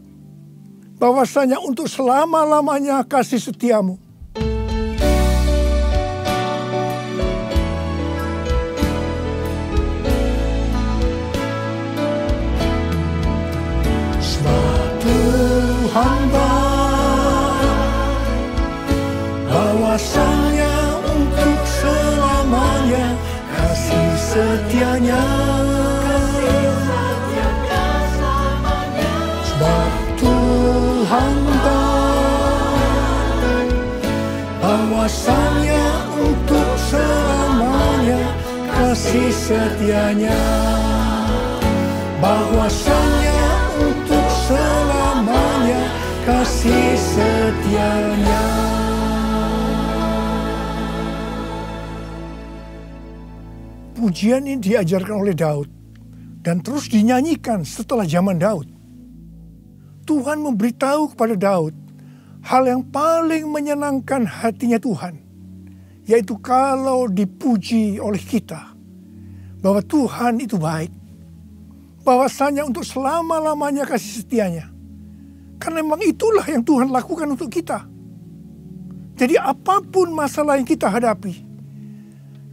bahwasanya untuk selama-lamanya kasih setiamu. Hamba bahwasanya untuk selamanya kasih setianya datang, bahwasanya untuk selamanya kasih setianya, bahwasanya untuk selamanya kasih setianya. Pujian ini diajarkan oleh Daud dan terus dinyanyikan setelah zaman Daud. Tuhan memberitahu kepada Daud hal yang paling menyenangkan hatinya Tuhan, yaitu kalau dipuji oleh kita, bahwa Tuhan itu baik, bahwasanya untuk selama-lamanya kasih setianya. Karena memang itulah yang Tuhan lakukan untuk kita. Jadi apapun masalah yang kita hadapi,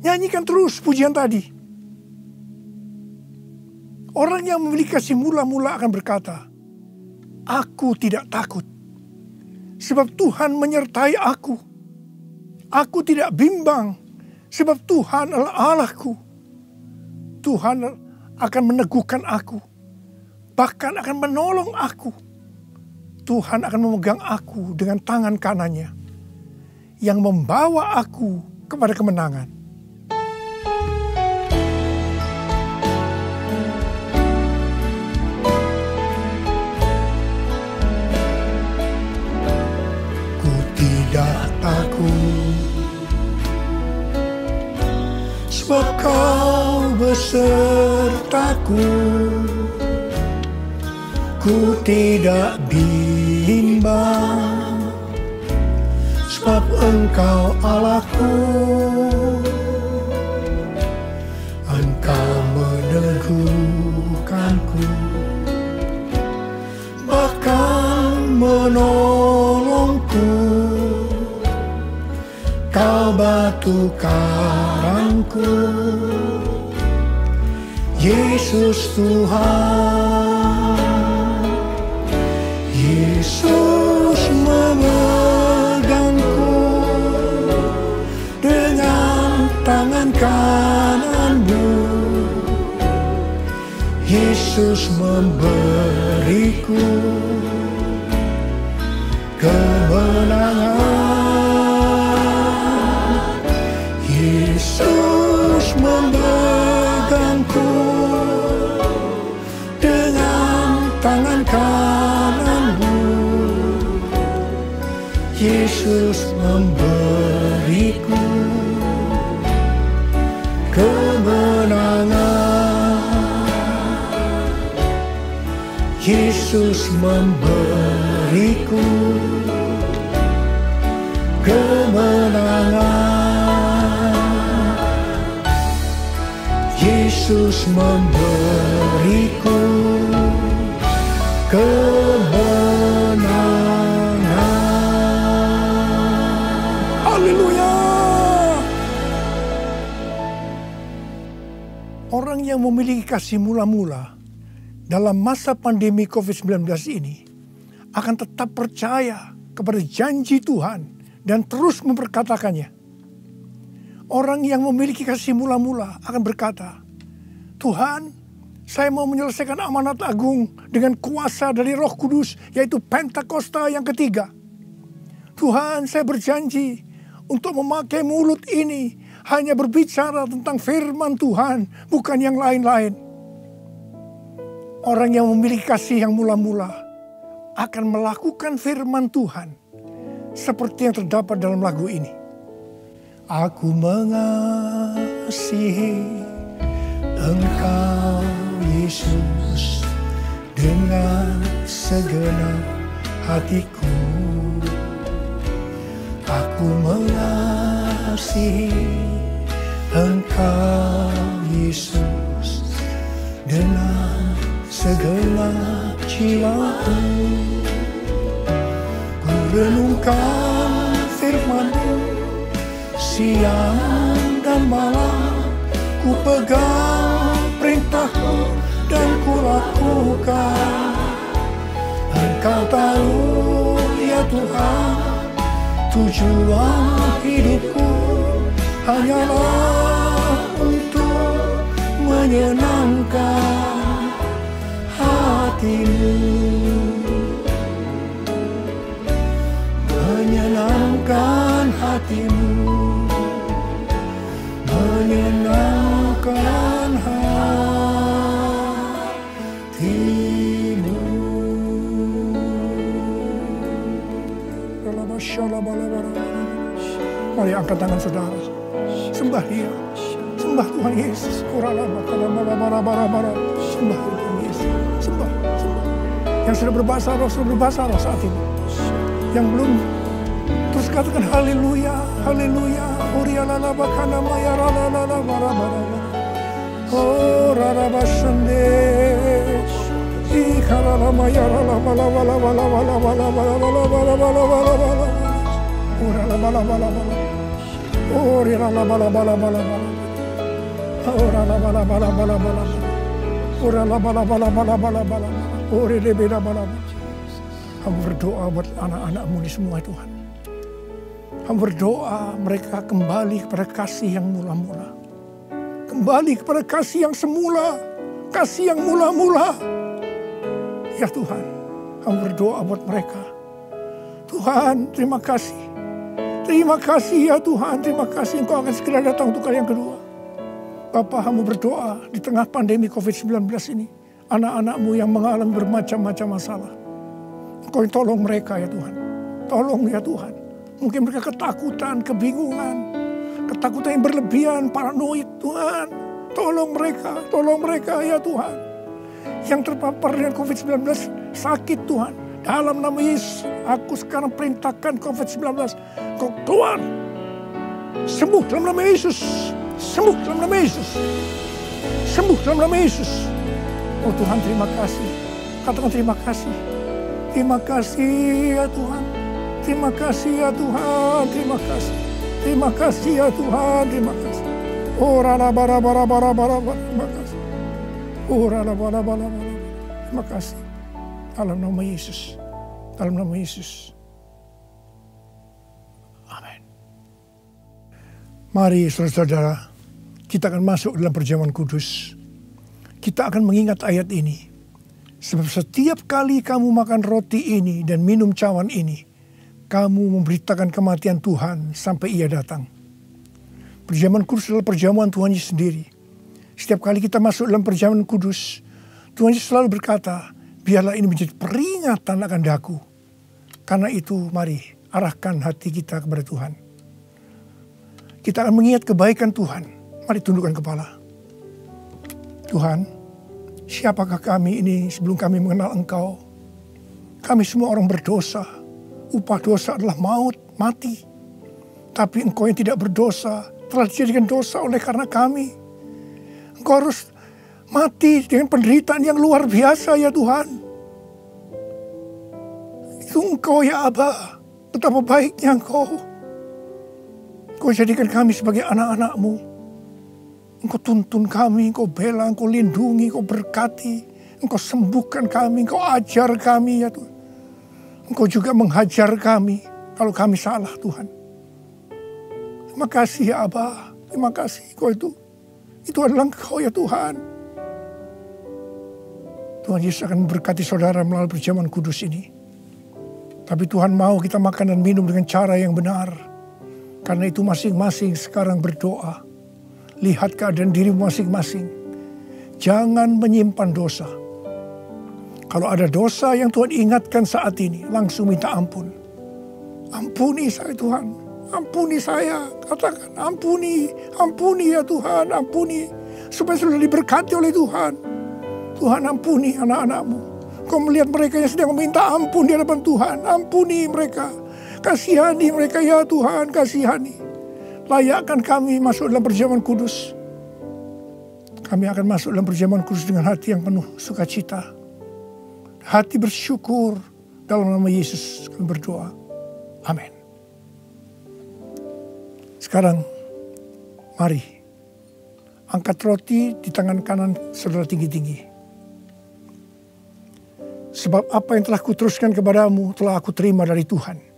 nyanyikan terus pujian tadi. Orang yang memiliki kasih mula-mula akan berkata, aku tidak takut, sebab Tuhan menyertai aku. Aku tidak bimbang, sebab Tuhan adalah Allahku. Tuhan akan meneguhkan aku, bahkan akan menolong aku. Tuhan akan memegang aku dengan tangan kanannya, yang membawa aku kepada kemenangan. Takut, sebab kau besertaku. Ku tidak bimbang, sebab Engkau Allahku. Engkau meneguhkanku, bahkan menolongku. Kau batu karangku, Yesus Tuhan. Yesus memegangku dengan tangan kanan-Mu. Yesus memberiku kemenangan. Yesus memegangku dengan tangan kanan-Mu. Yesus memberiku kemenangan. Yesus memberiku kemenangan. Yesus memberiku kemenangan. Haleluya. Orang yang memiliki kasih mula-mula dalam masa pandemi COVID-19 ini akan tetap percaya kepada janji Tuhan dan terus memperkatakannya. Orang yang memiliki kasih mula-mula akan berkata, Tuhan, saya mau menyelesaikan amanat agung dengan kuasa dari Roh Kudus, yaitu Pentakosta yang ketiga. Tuhan, saya berjanji untuk memakai mulut ini hanya berbicara tentang firman Tuhan, bukan yang lain-lain. Orang yang memiliki kasih yang mula-mula akan melakukan firman Tuhan seperti yang terdapat dalam lagu ini. Aku mengasihi Engkau Yesus dengan segenap hatiku. Aku mengasihi Engkau Yesus dengan segenap jiwaku. Ku renungkan firman-Mu siang dan malam, ku pegang perintah-Mu dan ku lakukan. Engkau tahu ya Tuhan, tujuan hidupku hanyalah untuk menyenangkan hati-Mu. menyenangkan hatimu, menyenangkan hatimu. Mari angkat tangan saudara, sembah Dia, sembah Tuhan Yesus. Sembah Tuhan Yesus, sembah. Yang sudah berbahasa roh saat ini. Yang belum, terus katakan haleluya, haleluya. Oh raraba sende, ikaralama yarala bala bala bala bala bala bala bala bala bala bala bala. Orala bala bala bala. Orala bala bala bala bala. Orala bala bala bala bala. Orala bala bala bala bala bala. Orele beda bala. Kamu berdoa buat anak-anakmu ini semua Tuhan. Kamu berdoa mereka kembali kepada kasih yang mula-mula. Kembali kepada kasih yang semula. Kasih yang mula-mula. Ya Tuhan, kamu berdoa buat mereka. Tuhan, terima kasih. Terima kasih ya Tuhan, terima kasih Engkau akan segera datang untuk kali yang kedua. Bapa, kamu berdoa di tengah pandemi COVID-19 ini. Anak-anakmu yang mengalami bermacam-macam masalah. Engkau tolong mereka ya Tuhan. Tolong ya Tuhan. Mungkin mereka ketakutan, kebingungan. Ketakutan yang berlebihan, paranoid Tuhan. Tolong mereka ya Tuhan. Yang terpapar dengan COVID-19 sakit Tuhan. Dalam nama Yesus, aku sekarang perintahkan COVID-19. Kau keluar. Sembuh dalam nama Yesus. Sembuh dalam nama Yesus. Sembuh dalam nama Yesus. Oh Tuhan, terima kasih. Katakan terima kasih. Terima kasih ya Tuhan. Terima kasih ya Tuhan. Terima kasih. Terima kasih ya Tuhan. Terima kasih. Oh rala bara bara bara bara. Terima kasih. Oh rala bara bara bara. Terima kasih. Dalam nama Yesus. Dalam nama Yesus. Amin. Mari saudara-saudara, kita akan masuk dalam perjamuan kudus. Kita akan mengingat ayat ini. Sebab setiap kali kamu makan roti ini dan minum cawan ini, kamu memberitakan kematian Tuhan sampai Ia datang. Perjamuan kudus adalah perjamuan Tuhan Yesus sendiri. Setiap kali kita masuk dalam perjamuan kudus, Tuhan Yesus selalu berkata, biarlah ini menjadi peringatan akan daku. Karena itu mari arahkan hati kita kepada Tuhan. Kita akan mengingat kebaikan Tuhan. Mari tundukkan kepala. Tuhan, siapakah kami ini sebelum kami mengenal Engkau? Kami semua orang berdosa. Upah dosa adalah maut, mati. Tapi Engkau yang tidak berdosa telah dijadikan dosa oleh karena kami. Engkau harus mati dengan penderitaan yang luar biasa ya Tuhan. Itu Engkau ya Aba. Betapa baiknya Engkau. Engkau jadikan kami sebagai anak-anak-Mu. Engkau tuntun kami, Engkau bela, Engkau lindungi, Engkau berkati. Engkau sembuhkan kami, Engkau ajar kami ya Tuhan. Engkau juga menghajar kami kalau kami salah Tuhan. Terima kasih ya Aba. Terima kasih Engkau itu adalah Engkau ya Tuhan. Tuhan Yesus akan memberkati saudara melalui perjamuan kudus ini. Tapi Tuhan mau kita makan dan minum dengan cara yang benar. Karena itu masing-masing sekarang berdoa. Lihat keadaan dirimu masing-masing. Jangan menyimpan dosa. Kalau ada dosa yang Tuhan ingatkan saat ini, langsung minta ampun. Ampuni saya Tuhan. Ampuni saya. Katakan ampuni. Ampuni ya Tuhan. Ampuni. Supaya sudah diberkati oleh Tuhan. Tuhan ampuni anak-anak-Mu. Kau melihat mereka yang sedang meminta ampun di hadapan Tuhan. Ampuni mereka. Kasihani mereka ya Tuhan. Kasihani. Layakkan kami masuk dalam perjamuan kudus. Kami akan masuk dalam perjamuan kudus dengan hati yang penuh sukacita. Hati bersyukur. Dalam nama Yesus kami berdoa. Amin. Sekarang mari angkat roti di tangan kanan saudara tinggi-tinggi. Sebab apa yang telah kuteruskan kepadamu telah aku terima dari Tuhan.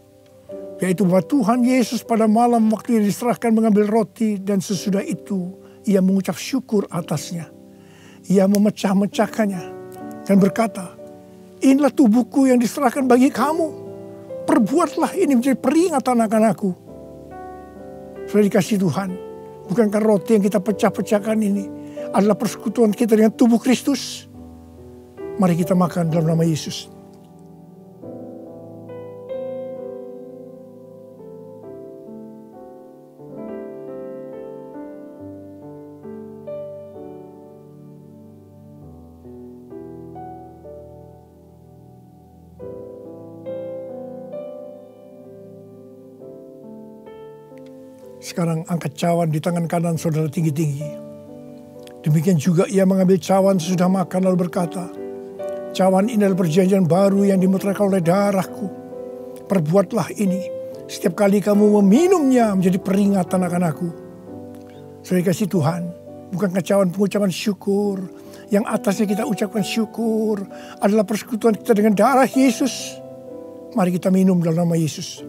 Yaitu bahwa Tuhan Yesus pada malam waktu Ia diserahkan mengambil roti dan sesudah itu Ia mengucap syukur atasnya. Ia memecah-mecahkannya dan berkata, inilah tubuhku yang diserahkan bagi kamu. perbuatlah ini menjadi peringatan akan aku. Sudah dikasih Tuhan, bukankah roti yang kita pecah-pecahkan ini adalah persekutuan kita dengan tubuh Kristus? Mari kita makan dalam nama Yesus. Sekarang angkat cawan di tangan kanan saudara tinggi-tinggi. Demikian juga ia mengambil cawan sesudah makan lalu berkata, cawan ini adalah perjanjian baru yang dimeteraikan oleh darahku. Perbuatlah ini setiap kali kamu meminumnya menjadi peringatan akan aku. Saudara kasih Tuhan, bukankah cawan pengucapan syukur, yang atasnya kita ucapkan syukur, adalah persekutuan kita dengan darah Yesus. Mari kita minum dalam nama Yesus.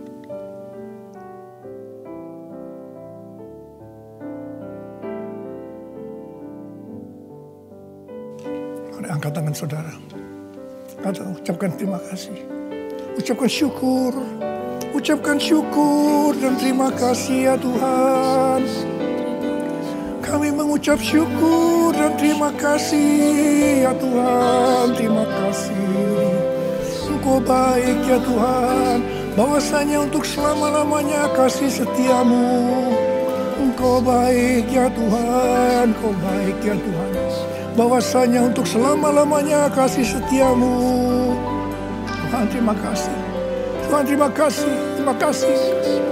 Angkat tangan saudara. Ucapkan terima kasih. Ucapkan syukur. Ucapkan syukur dan terima kasih ya Tuhan. Kami mengucap syukur dan terima kasih ya Tuhan. Terima kasih. Engkau baik ya Tuhan. Bahwasanya untuk selama-lamanya kasih setiamu. Engkau baik ya Tuhan. Engkau baik ya Tuhan. Bahwasanya untuk selama-lamanya kasih setiamu. Tuhan terima kasih. Tuhan terima kasih. Terima kasih.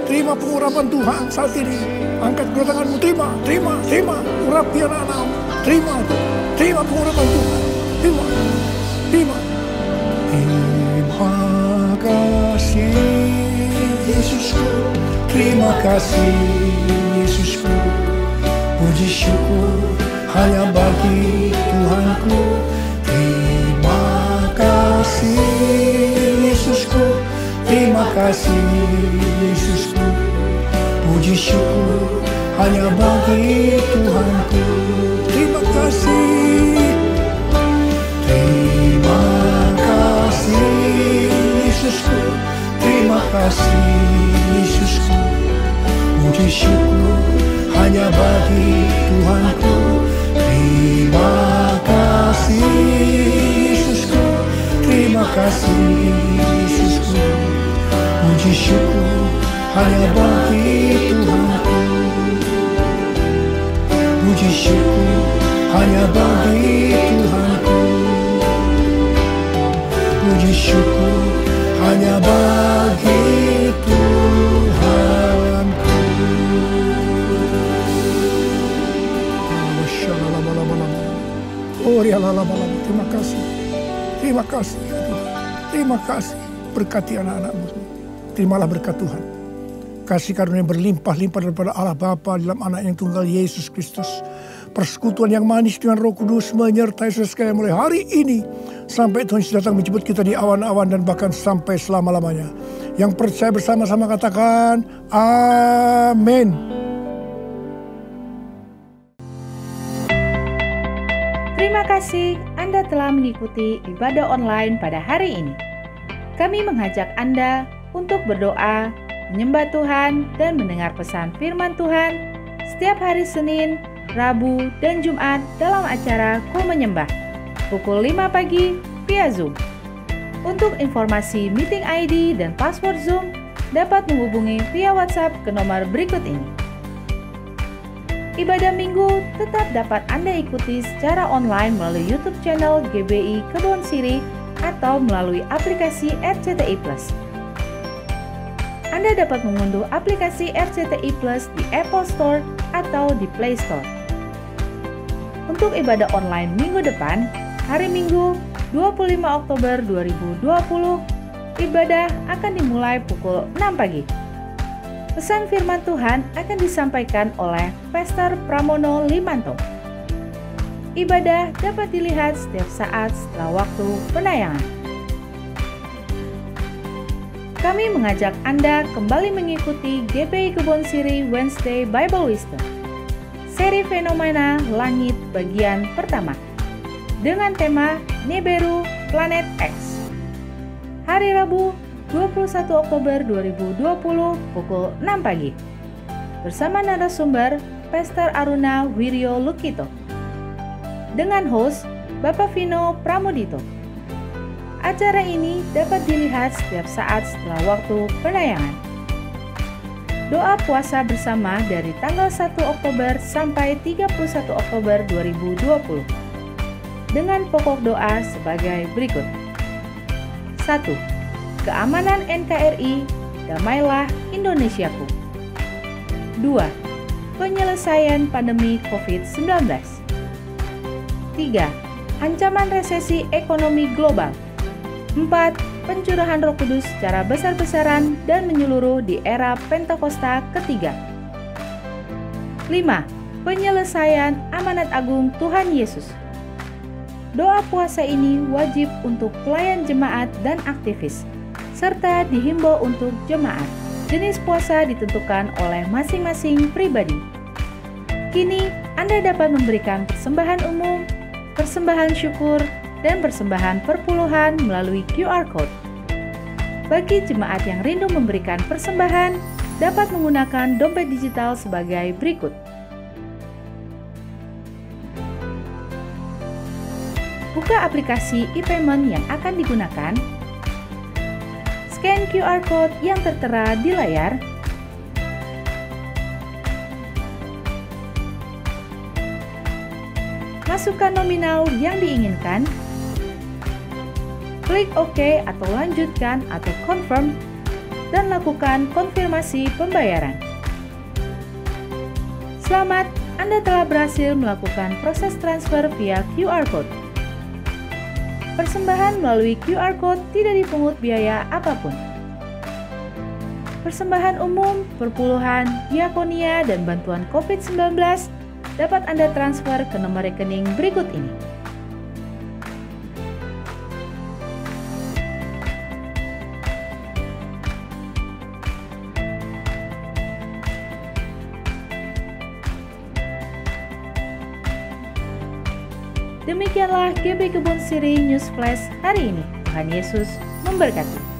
Terima pengurapan Tuhan saat ini. Angkat kedua tanganmu. Terima. Urapi anak-anakmu. Terima pengurapan Tuhan. Terima. Terima kasih Yesusku. Terima kasih Yesusku. Puji syukur hanya bagi Tuhanku. Terima kasih Yesusku. Terima kasih Yesusku. Puji syukur hanya bagi Tuhanku. Terima kasih. Terima kasih Yesusku. Terima kasih Yesusku. Puji syukur hanya bagi Tuhanku. Terima kasih Yesusku. Terima kasih Yesusku. Puji syukur hanya bagi Tuhanku. Puji syukur hanya bagi Tuhanku. Puji syukur hanya bagi Tuhanku. Terima kasih. Terima kasih ya Tuhan. Terima kasih. Berkati anak-anakmu. Terimalah berkat Tuhan. Kasih karunia berlimpah-limpah daripada Allah Bapa dalam anak yang tunggal Yesus Kristus. Persekutuan yang manis dengan Roh Kudus menyertai saudara sekalian mulai hari ini sampai Tuhan Yesus datang menjemput kita di awan-awan dan bahkan sampai selama-lamanya. Yang percaya bersama-sama katakan amin. Terima kasih Anda telah mengikuti ibadah online pada hari ini. Kami mengajak Anda untuk berdoa, menyembah Tuhan, dan mendengar pesan firman Tuhan setiap hari Senin, Rabu, dan Jumat dalam acara Ku Menyembah pukul 5 pagi via Zoom. Untuk informasi meeting ID dan password Zoom dapat menghubungi via WhatsApp ke nomor berikut ini. Ibadah Minggu tetap dapat Anda ikuti secara online melalui YouTube channel GBI Kebon Siri atau melalui aplikasi RCTI Plus. Anda dapat mengunduh aplikasi RCTI Plus di Apple Store atau di Play Store. Untuk ibadah online minggu depan, hari Minggu 25 Oktober 2020, ibadah akan dimulai pukul 6 pagi. Pesan firman Tuhan akan disampaikan oleh Pastor Pramono Limanto. Ibadah dapat dilihat setiap saat setelah waktu penayangan. Kami mengajak Anda kembali mengikuti GBI Kebon Siri Wednesday Bible Wisdom, seri fenomena langit bagian pertama, dengan tema Nibiru Planet X. Hari Rabu 21 Oktober 2020 pukul 6 pagi. Bersama narasumber Pastor Aruna Wiryo Lukito. Dengan host Bapak Vino Pramudito. Acara ini dapat dilihat setiap saat setelah waktu penayangan. Doa puasa bersama dari tanggal 1 Oktober sampai 31 Oktober 2020. Dengan pokok doa sebagai berikut. 1. Keamanan NKRI, damailah Indonesiaku. 2. Penyelesaian pandemi COVID-19. 3. Ancaman resesi ekonomi global. 4. Pencurahan Roh Kudus secara besar-besaran dan menyeluruh di era Pentakosta ketiga. 5. Penyelesaian amanat agung Tuhan Yesus. Doa puasa ini wajib untuk pelayan jemaat dan aktivis, serta dihimbau untuk jemaat. Jenis puasa ditentukan oleh masing-masing pribadi. Kini, Anda dapat memberikan persembahan umum, persembahan syukur, dan persembahan perpuluhan melalui QR Code. Bagi jemaat yang rindu memberikan persembahan, dapat menggunakan dompet digital sebagai berikut. Buka aplikasi e-payment yang akan digunakan. Scan QR Code yang tertera di layar. Masukkan nominal yang diinginkan. Klik OK atau lanjutkan atau confirm dan lakukan konfirmasi pembayaran. Selamat, Anda telah berhasil melakukan proses transfer via QR Code. Persembahan melalui QR Code tidak dipungut biaya apapun. Persembahan umum, perpuluhan, diakonia, dan bantuan COVID-19 dapat Anda transfer ke nomor rekening berikut ini. Demikianlah GB Kebon Siri News Flash hari ini. Tuhan Yesus memberkati.